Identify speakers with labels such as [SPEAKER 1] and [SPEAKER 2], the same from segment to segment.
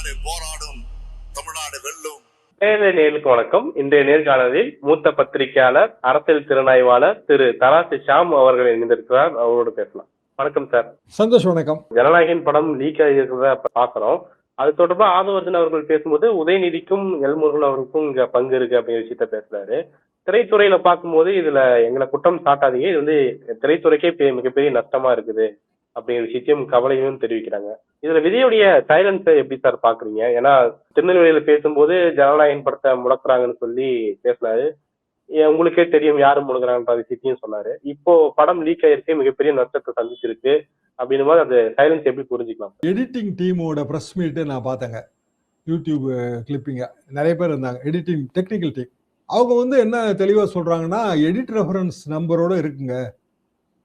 [SPEAKER 1] தமிழ்நாடு போராடும், தமிழ்நாடு வெல்லும்.
[SPEAKER 2] நேயர்களுக்கு வணக்கம். இன்றைய நேர்காணலில் மூத்த பத்திரிகையாளர், அரசியல் திறனாய்வாளர் திரு தராசு ஷாம் அவர்கள் இணைந்திருக்கிறார். அவரோடு பேசலாம். வணக்கம் சார்.
[SPEAKER 3] சந்தோஷம். வணக்கம்.
[SPEAKER 2] ஜனநாயகன் படம் லீக் ஆகியிருக்கிறத பாக்குறோம். அது தொடர்பா ஆதவர்ஜன் அவர்கள் பேசும்போது உதயநிதிக்கும் எல்முருகன் அவருக்கும் இங்க பங்கு இருக்கு அப்படிங்கிற விஷயத்த பேசுறாரு. திரைத்துறையில பார்க்கும்போது இதுல எங்களை குற்றம் சாட்டாதீங்க, இது வந்து திரைத்துறைக்கே மிகப்பெரிய நஷ்டமா இருக்குது அப்படிங்கிற விஷயத்தையும் கவலையும் தெரிவிக்கிறாங்க. இதுல விஜயுடைய சைலன்ஸை எப்படி சார் பாக்குறீங்க? ஏன்னா திருநெல்வேலியில பேசும்போது ஜனநாயகன் படத்தை முடக்குறாங்கன்னு சொல்லி பேசினாரு. உங்களுக்கே தெரியும் யாரு முடக்குறாங்கன்ற விஷயத்தையும் சொன்னாரு. இப்போ படம் லீக் ஆயிருக்கு, மிகப்பெரிய நஷ்டத்தை சந்திச்சிருக்கு அப்படின்னும் போது அந்த சைலன்ஸ் எப்படி புரிஞ்சுக்கலாம்?
[SPEAKER 3] எடிட்டிங் டீமோட ப்ரெஸ் மீட்டு நான் பார்த்தேங்க, யூடியூப் கிளிப்பிங்க. நிறைய பேர் இருந்தாங்க, எடிட்டிங் டெக்னிக்கல் டீம். அவங்க வந்து என்ன தெளிவாக சொல்றாங்கன்னா, எடிட் ரெஃபரன்ஸ் நம்பரோட இருக்குங்க,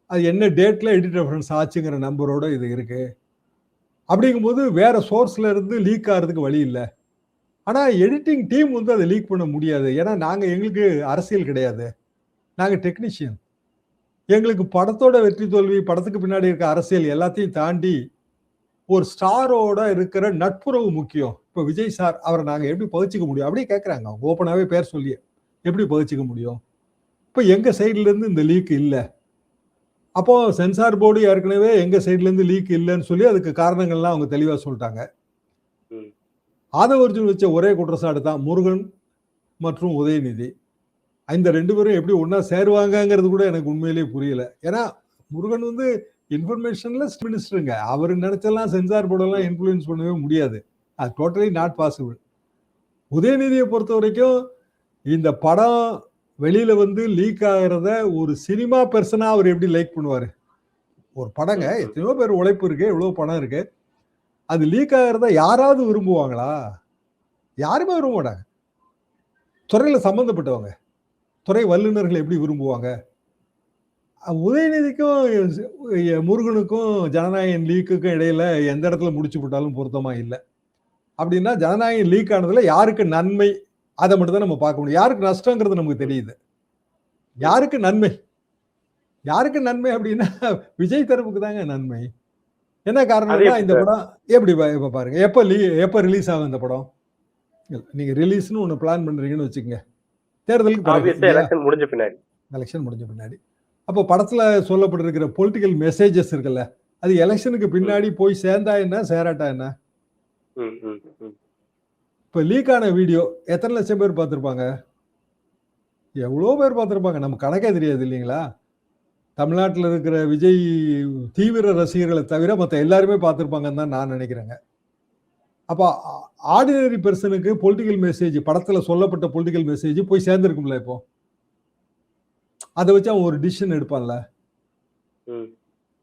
[SPEAKER 3] அது என்ன டேட்ல எடிட் ரெஃபரன்ஸ் ஆச்சுங்கிற நம்பரோட இது இருக்கு. அப்படிங்கும்போது வேற சோர்ஸ்ல இருந்து லீக் ஆகிறதுக்கு வழி இல்லை. ஆனால் எடிட்டிங் டீம் வந்து அதை லீக் பண்ண முடியாது. ஏன்னா எங்களுக்கு அரசியல் கிடையாது, நாங்கள் டெக்னீஷியன். எங்களுக்கு படத்தோட வெற்றி தோல்வி, படத்துக்கு பின்னாடி இருக்க அரசியல் எல்லாத்தையும் தாண்டி ஒரு ஸ்டாரோட இருக்கிற நட்புறவு முக்கியம். இப்போ விஜய் சார், அவரை நாங்கள் எப்படி பகிச்சிக்க முடியும் அப்படியே கேட்குறாங்க. அவங்க ஓப்பனாகவே பேர் சொல்லி எப்படி பகிச்சிக்க முடியும்? இப்போ எங்கள் சைட்லேருந்து இந்த லீக் இல்லை. அப்போ சென்சார் போர்டு ஏற்கனவே எங்கள் சைட்லேருந்து லீக் இல்லைன்னு சொல்லி அதுக்கு காரணங்கள்லாம் அவங்க தெளிவாக சொல்லிட்டாங்க. ஆதவர்ஜுன் வச்ச ஒரே குற்றச்சாட்டு தான் முருகன் மற்றும் உதயநிதி. இந்த ரெண்டு பேரும் எப்படி ஒன்றா சேருவாங்கங்கிறது கூட எனக்கு உண்மையிலேயே புரியல. ஏன்னா முருகன் வந்து இன்ஃபர்மேஷன்லெஸ் மினிஸ்டருங்க. அவர் நினைச்செல்லாம் சென்சார் போர்டெல்லாம் இன்ஃப்ளூயன்ஸ் பண்ணவே முடியாது. அது டோட்டலி நாட் பாசிபிள். உதயநிதியை பொறுத்த வரைக்கும் இந்த படம் வெளியில வந்து லீக் ஆகிறத ஒரு சினிமா பெர்சனா அவர் எப்படி லைக் பண்ணுவாரு? ஒரு படங்க, எத்தனையோ பேர் உழைப்பு இருக்கு, எவ்வளவு பணம் இருக்கு, அது லீக் ஆகிறத யாராவது விரும்புவாங்களா? யாருமே விரும்ப மாட்டாங்க. துறையில சம்பந்தப்பட்டவங்க, துறை வல்லுநர்கள் எப்படி விரும்புவாங்க? உதயநிதிக்கும் முருகனுக்கும் ஜனநாயகன் லீக்குக்கும் இடையில எந்த இடத்துல முடிச்சு போட்டாலும் பொருத்தமா இல்லை. அப்படின்னா ஜனநாயகன் லீக் ஆனதுல யாருக்கு நன்மை, அதை மட்டும் தான் நம்ம பார்க்க முடியும். யாருக்கு நஷ்டங்கிறது நமக்கு தெரியுது. யாருக்கு நன்மை, யாருக்கு நன்மை அப்படின்னா விஜய் தரப்புக்கு தாங்க நன்மை. என்ன காரணம்னா, இந்த படம் எப்படி இப்ப பாருங்க, எப்ப ரிலீஸ் ஆகும் இந்த படம்? நீங்க ரிலீஸ்னு ஒண்ணு பிளான் பண்றீங்கன்னு வச்சுக்கோங்க, தேர்தலுக்கு
[SPEAKER 2] எலெக்ஷன் முடிஞ்ச பின்னாடி.
[SPEAKER 3] அப்போ படத்துல சொல்லப்பட்டிருக்கிற பொலிட்டிக்கல் மெசேஜஸ் இருக்குல்ல, அது எலெக்ஷனுக்கு பின்னாடி போய் சேர்ந்தா என்ன, சேராட்டா என்ன? இப்போ லீக் ஆன வீடியோ எத்தனை லட்சம் பேர் பார்த்துருப்பாங்க? எவ்வளோ பேர் பார்த்துருப்பாங்க, நம்ம கணக்கே தெரியாது இல்லைங்களா? தமிழ்நாட்டில் இருக்கிற விஜய் தீவிர ரசிகர்களை தவிர மற்ற எல்லாருமே பார்த்துருப்பாங்கன்னு தான் நான் நினைக்கிறேங்க. அப்போ ஆர்டினரி பெர்சனுக்கு பொலிட்டிக்கல் மெசேஜ், படத்தில் சொல்லப்பட்ட பொலிட்டிக்கல் மெசேஜ் போய் சேர்ந்துருக்கும்ல. இப்போ அதை வச்சு அவன் ஒரு டிசிஷன் எடுப்பான்ல.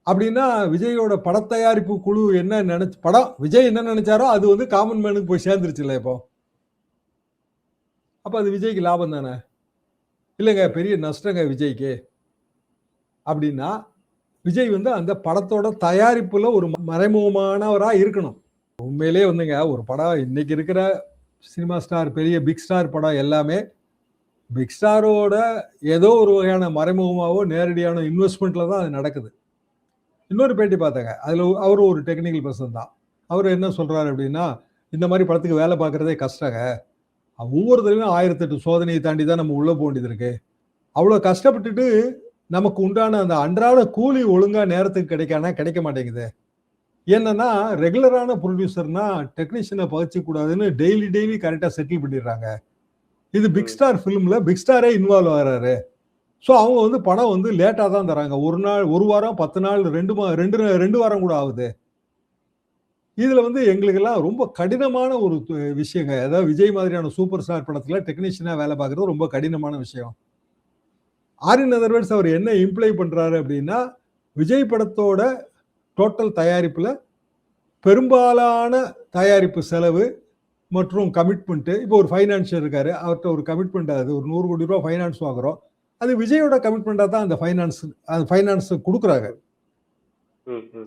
[SPEAKER 3] அப்படின்னா விஜயோட பட தயாரிப்பு குழு என்ன நினைச்சு, படம் விஜய் என்ன நினைச்சாரோ அது வந்து காமன் மேனுக்கு போய் சேர்ந்துருச்சுல்ல இப்போ. அப்ப அது விஜய்க்கு லாபம் தானே? இல்லைங்க, பெரிய நஷ்டங்க விஜய்க்கு. அப்படின்னா விஜய் வந்து அந்த படத்தோட தயாரிப்புல ஒரு மறைமுகமானவரா இருக்கணும். உண்மையிலே வந்துங்க, ஒரு படம் இன்னைக்கு இருக்கிற சினிமா ஸ்டார், பெரிய பிக் ஸ்டார் படம் எல்லாமே பிக் ஸ்டாரோட ஏதோ ஒரு வகையான மறைமுகமாவோ நேரடியான இன்வெஸ்ட்மெண்ட்ல தான் அது நடக்குது. இன்னொரு பேட்டி பார்த்தாங்க, அதுல அவரு ஒரு டெக்னிக்கல் பர்சன் தான். அவர் என்ன சொல்றாரு அப்படின்னா, இந்த மாதிரி படத்துக்கு வேலை பார்க்கறதே கஷ்டங்க, ஒவ்வொரு தடவையும் 1008 சோதனையை தாண்டி தான் நம்ம உள்ள போக வேண்டியது இருக்கு. அவ்வளோ கஷ்டப்பட்டுட்டு நமக்கு உண்டான அந்த அன்றாட கூலி ஒழுங்கா நேரத்துக்கு கிடைக்க மாட்டேங்குது. என்னன்னா ரெகுலரான ப்ரொடியூசர்னா டெக்னீஷியனை பகிச்சு கூடாதுன்னு டெய்லி கரெக்டாக செட்டில் பண்ணிடுறாங்க. இது பிக் ஸ்டார் ஃபிலிம்ல பிக் ஸ்டாரே இன்வால்வ் ஆகிறாரு. ஸோ அவங்க வந்து படம் வந்து லேட்டாக தான் தராங்க. ஒரு நாள், ஒரு வாரம், 10 நாள், 2 வாரம் கூட ஆகுது. இதுல வந்து எங்களுக்கெல்லாம் ரொம்ப கடினமான ஒரு விஷயங்க. அதாவது விஜய் மாதிரியான சூப்பர் ஸ்டார் படத்துல டெக்னீஷியனா வேலை பார்க்கறது ரொம்ப கடினமான விஷயம். ஆரின் அதர்வேர்ட்ஸ் அவர் என்ன இம்ப்ளை பண்றாரு அப்படின்னா, விஜய் படத்தோட டோட்டல் தயாரிப்புல பெரும்பாலான தயாரிப்பு செலவு மற்றும் கமிட்மெண்ட், இப்போ ஒரு ஃபைனான்சியர் இருக்காரு, அவர்கிட்ட ஒரு கமிட்மெண்ட், அது ஒரு 100 கோடி ரூபாய் ஃபைனான்ஸ் வாங்குறோம், அது விஜயோட கமிட்மெண்டா தான் அந்த ஃபைனான்ஸ் கொடுக்குறாங்க.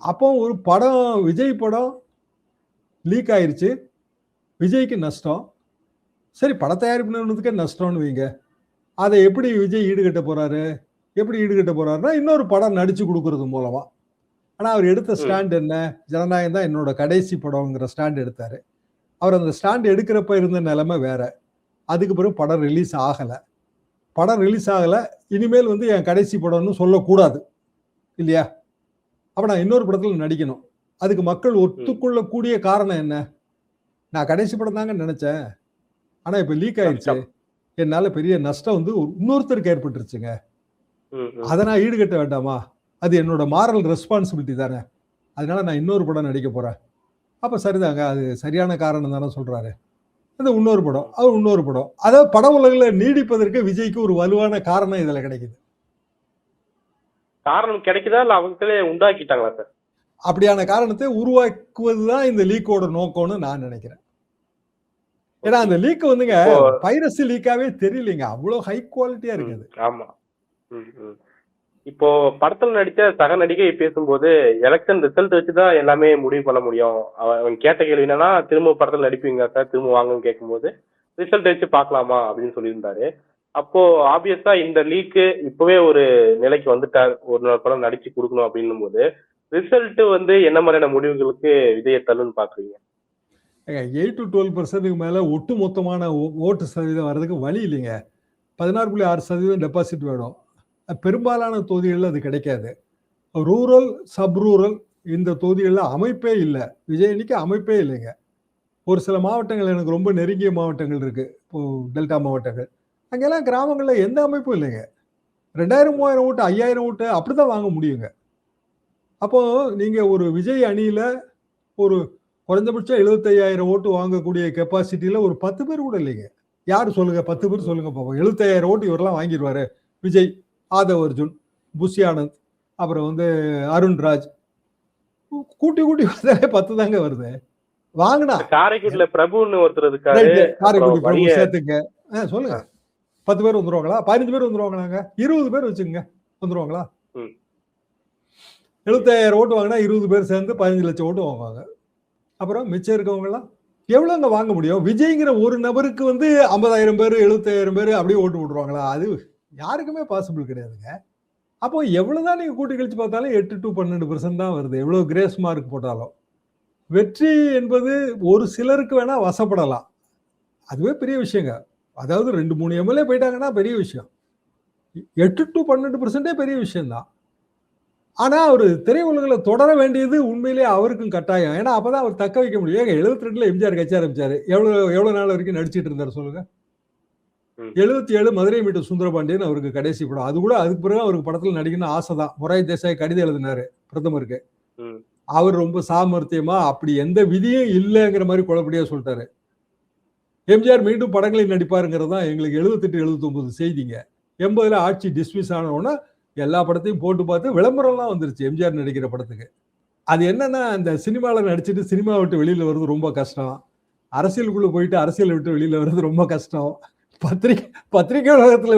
[SPEAKER 3] அப்போ ஒரு படம், விஜய் படம் லீக் ஆயிருச்சு, விஜய்க்கு நஷ்டம். சரி, பட தயாரிப்பு நிறுவனத்துக்கே நஷ்டம்னு வைங்க, அதை எப்படி விஜய் ஈடுகட்ட போறாரு? எப்படி ஈடுகட்ட போறாருன்னா இன்னொரு படம் நடிச்சு கொடுக்கறது மூலமா. ஆனா அவர் எடுத்த ஸ்டாண்ட் என்ன? ஜனநாயகம் தான் என்னோட கடைசி படம்ங்கிற ஸ்டாண்ட் எடுத்தாரு. அவர் அந்த ஸ்டாண்ட் எடுக்கிறப்ப இருந்த நிலைமை வேற. அதுக்கு பிறகு படம் ரிலீஸ் ஆகல. இனிமேல் வந்து என் கடைசி படம்னு சொல்லக்கூடாது இல்லையா? அப்ப நான் இன்னொரு படத்துல நடிக்கணும். அதுக்கு மக்கள் ஒத்துக்கொள்ளக்கூடிய காரணம் என்ன? நான் கடைசி படம் தாங்க நினைச்சேன், ஆனா இப்ப லீக் ஆயிடுச்சு, என்னால பெரிய நஷ்டம் வந்து இன்னொருத்தருக்கு ஏற்பட்டுருச்சுங்க, அதை நான் ஈடுகட்ட வேண்டாமா? அது என்னோட மாரல் ரெஸ்பான்சிபிலிட்டி தானே, அதனால நான் இன்னொரு படம் நடிக்க போறேன். அப்ப சரிதாங்க, அது சரியான காரணம் தானே சொல்றாரு. அது இன்னொரு படம். அதாவது பட உலகில் நீடிப்பதற்கு விஜய்க்கு ஒரு வலுவான காரணம் இதுல கிடைக்குது.
[SPEAKER 2] காரணம் கிடைக்குதா இல்ல அவங்களே உண்டாக்கிட்டாங்களா சார்?
[SPEAKER 3] அப்படியான காரணத்தை உருவாக்குவதுதான் இந்த லீக்கோட நோக்கம்னு நான் நினைக்கிறேன். ஏன்னா அந்த லீக் வந்துங்க பைரசி லீக்காவே தெரியலங்க, அவ்வளவு ஹை குவாலிட்டியா இருக்குது.
[SPEAKER 2] ஆமா. இப்போ படத்துல நடிச்ச சக நடிகை பேசும்போது எலெக்ஷன் ரிசல்ட் வச்சுதான் எல்லாமே முடிவு பண்ண முடியும். அவன் கேட்ட கேள்வி என்னன்னா, திரும்ப படத்துல நடிப்பீங்க சார், திரும்ப வாங்கன்னு கேட்கும்போது ரிசல்ட் வச்சு பார்க்கலாமா அப்படின்னு சொல்லியிருந்தாரு. அப்போ ஆப்வியஸா இந்த லீக்கு இப்பவே ஒரு நிலைக்கு வந்துட்டார், ஒரு படம் நடிச்சு கொடுக்கணும் அப்படின்னும் போது ரிசல்ட் வந்து என்ன மாதிரியான முடிவுகளுக்கு விஜயை தள்ளுன்னு பாக்குறீங்க?
[SPEAKER 3] 8 to 12% மேல ஒட்டு மொத்தமான ஓட்டு சதவீதம் வர்றதுக்கு வழி இல்லைங்க. 16.6% டெபாசிட் வேணும். பெரும்பாலான தொகுதிகளில் அது கிடைக்காது. ரூரல், சப் ரூரல் இந்த தொகுதிகளில் அமைப்பே இல்லை. விஜய் அணிக்கு அமைப்பே இல்லைங்க. ஒரு சில மாவட்டங்கள் எனக்கு ரொம்ப நெருங்கிய மாவட்டங்கள் இருக்கு, இப்போ டெல்டா மாவட்டங்கள், அங்கெல்லாம் கிராமங்களில் எந்த அமைப்பும் இல்லைங்க. 2000 3000 ஓட்டு 5000 ஓட்டு அப்படிதான் வாங்க முடியுங்க. அப்போ நீங்க ஒரு விஜய் அணியில ஒரு குறைந்தபட்சம் 75,000 ஓட்டு வாங்கக்கூடிய கெப்பாசிட்டியில ஒரு 10 பேர் கூட இல்லைங்க. யாரு சொல்லுங்க, 10 பேர் சொல்லுங்க பாப்போம். 75,000 ஓட்டு இவரெல்லாம் வாங்கிடுவாரு விஜய், ஆதவ் அர்ஜுன், புஷி ஆனந்த், அப்புறம் வந்து அருண்ராஜ், கூட்டி வந்தாலே 10 தாங்க வருது. வாங்கினா
[SPEAKER 2] காரைக்குடியில பிரபுன்னு ஒருத்தர் இருக்காரு,
[SPEAKER 3] காரைக்குடி பிரபு சேர்த்துங்க, சொல்லுங்க 10 பேர் வந்துருவாங்களா? 15 பேர் வந்துருவாங்களாங்க? 20 பேர் வச்சுங்க, வந்துருவாங்களா? 75,000 ஓட்டு வாங்கினா 20 பேர் சேர்ந்து 15 லட்சம் ஓட்டு வாங்குவாங்க. அப்புறம் மிச்சம் இருக்கவங்க எல்லாம் எவ்வளவுங்க வாங்க முடியும்? விஜய்ங்கிற ஒரு நபருக்கு வந்து 50,000 பேர் 75,000 பேர் அப்படியே ஓட்டு விட்டுருவாங்களா? அது யாருக்குமே பாசிபிள் கிடையாதுங்க. அப்போ எவ்வளவுதான் நீங்க கூட்டி கழிச்சு பார்த்தாலும் 8 to 12% தான் வருது, எவ்வளவு கிரேஸ் மார்க் போட்டாலும். வெற்றி என்பது ஒரு சிலருக்கு வேணா வசப்படலாம், அதுவே பெரிய விஷயங்க. அதாவது 2-3 எம்எல்ஏ போயிட்டாங்கன்னா பெரிய விஷயம். 8 to 12% பெரிய விஷயம் தான். ஆனா அவர் திரையுலகில் தொடர வேண்டியது உண்மையிலேயே அவருக்கும் கட்டாயம். ஏன்னா அப்பதான் அவர் தக்க வைக்க முடியும். 72 எம்ஜிஆர் கட்சி ஆரம்பிச்சாரு, எவ்வளவு நாள் வரைக்கும் நடிச்சிட்டு இருந்தாரு சொல்லுங்க? 77 மதுரை மீட்டு சுந்தரபாண்டியன் அவருக்கு கடைசி படம். அது கூட அதுக்கு பிறகு அவருக்கு படத்துல நடிக்கணும்னு ஆசைதான். மொராய் தேசாய் கடிதம் எழுதினாரு பிரதமருக்கு. அவர் ரொம்ப சாமர்த்தியமா அப்படி எந்த விதியும் இல்லைங்கிற மாதிரி குழப்படியா சொல்லிட்டாரு. எம்ஜிஆர் மீண்டும் படங்களில் நடிப்பாருங்கிறது தான் எங்களுக்கு 78 79 செய்திங்க. 80 ஆட்சி டிஸ்மிஸ் ஆனவுடனே எல்லா படத்தையும் போட்டு பார்த்து விளம்பரம்லாம் வந்துருச்சு எம்ஜிஆர் நடிக்கிற படத்துக்கு. அது என்னன்னா, அந்த சினிமாவில் நடிச்சுட்டு சினிமா விட்டு வெளியில வர்றது ரொம்ப கஷ்டம், அரசியலுக்குள்ள போயிட்டு அரசியல் விட்டு வெளியில வர்றது ரொம்ப கஷ்டம், பத்திரிகை உலகத்துல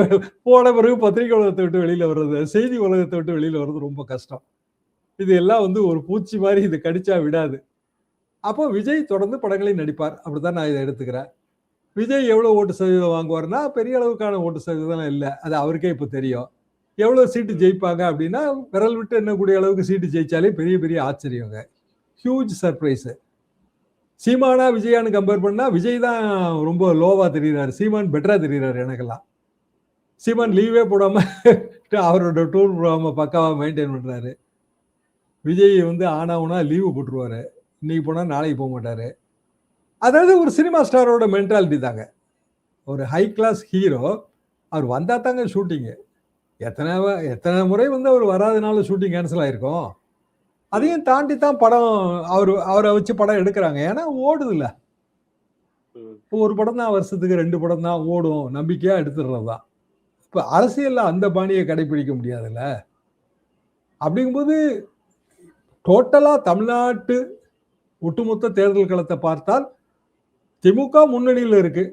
[SPEAKER 3] போன பிறகு பத்திரிகை உலகத்தை விட்டு வெளியில வர்றது, செய்தி உலகத்தை விட்டு வெளியில வர்றது ரொம்ப கஷ்டம். இது எல்லாம் வந்து ஒரு பூச்சி மாதிரி இது கடிச்சா விடாது. அப்போ விஜய் தொடர்ந்து படங்களில் நடிப்பார், அப்படிதான் நான் இதை எடுத்துக்கிறேன். விஜய் எவ்வளவு ஓட்டு சதவீதம் வாங்குவார்னா பெரிய அளவுக்கான ஓட்டு சதவீதம் இல்லை, அது அவருக்கே இப்போ தெரியும். எவ்வளவு சீட்டு ஜெயிப்பாங்க அப்படின்னா விரல் விட்டு எண்ணக்கூடிய அளவுக்கு சீட்டு ஜெயிச்சாலே பெரிய பெரிய ஆச்சரியங்க, ஹியூஜ் சர்ப்ரைஸ். சீமானா விஜயான்னு கம்பேர் பண்ணா விஜய் தான் ரொம்ப லோவா தெரியுறாரு, சீமான் பெட்டரா தெரியுறாரு எனக்கெல்லாம். சீமான் லீவே போடாம அவரோட டூர் போடாம பக்காவா மெயின்டைன் பண்றாரு. விஜய் வந்து ஆனாவுனா லீவு போட்டுருவாரு, இன்னைக்கு போனா நாளைக்கு போக மாட்டாரு. அதாவது ஒரு சினிமா ஸ்டாரோட மென்டாலிட்டி தாங்க. ஒரு ஹை கிளாஸ் ஹீரோ அவர் வந்தா தாங்க ஷூட்டிங்கு. எத்தனை முறை வந்து அவர் வராதனால ஷூட்டிங் கேன்சல் ஆயிருக்கும். அதையும் தாண்டி தான் படம் அவரை வச்சு படம் எடுக்கிறாங்க. ஏன்னா ஓடுது இல்ல, இப்போ ஒரு படம் தான் வருஷத்துக்கு 2 படம் தான் ஓடும், நம்பிக்கையா எடுத்துடுறதுதான். இப்ப அரசியல்ல அந்த பாணியை கடைபிடிக்க முடியாதுல்ல. அப்படிங்கும்போது டோட்டலா தமிழ்நாட்டு ஒட்டுமொத்த தேர்தல் களத்தை பார்த்தால் திமுக முன்னணியில் இருக்கு.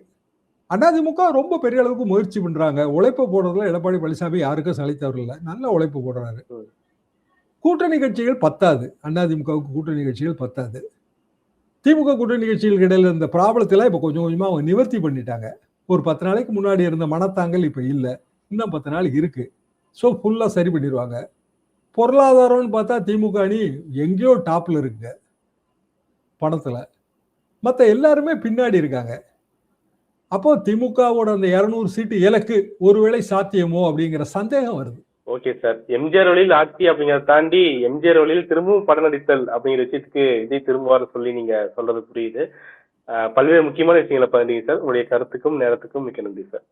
[SPEAKER 3] அதிமுக ரொம்ப பெரிய அளவுக்கு முயற்சி பண்றாங்க, உழைப்பு போடுறதுல எடப்பாடி பழனிசாமி யாருக்கும் சளைத்தவர் இல்லை, நல்ல உழைப்பு போடுறாரு. கூட்டணி கட்சிகள் பத்தாது, அதிமுகவுக்கு கூட்டணி கட்சிகள் பத்தாது. திமுக கூட்டணி கட்சிகளுக்கு இடையில இருந்த ப்ராப்ளத்தெல்லாம் இப்போ கொஞ்சம் கொஞ்சமா அவங்க நிவர்த்தி பண்ணிட்டாங்க. ஒரு 10 நாளைக்கு முன்னாடி இருந்த மனத்தாங்கல் இப்போ இல்லை, இன்னும் 10 நாள் இருக்கு. ஸோ ஃபுல்லா சரி பண்ணிடுவாங்க. பொருளாதாரம்னு பார்த்தா திமுக அணி எங்கேயோ டாப்ல இருக்குங்க பணத்துல. மற்ற எல்லாருமே பின்னாடி இருக்காங்க. அப்போ திமுகவோட அந்த 200 சீட்டு இலக்கு ஒருவேளை சாத்தியமோ அப்படிங்கிற சந்தேகம் வருது.
[SPEAKER 2] Okay sir. எம்ஜிஆர் வழியில் ஆட்சி அப்படிங்கிறத தாண்டி எம்ஜிஆர் வழியில் திரும்பவும் படம் நடித்தல் அப்படிங்கிற விஷயத்துக்கு விஜய் திரும்புவார் சொல்லி நீங்க சொல்றது புரியுது. பல்வேறு முக்கியமான விஷயங்களை பகிர்ந்தீங்க சார். உங்களுடைய கருத்துக்கும் நேரத்துக்கும் மிக்க நன்றி சார்.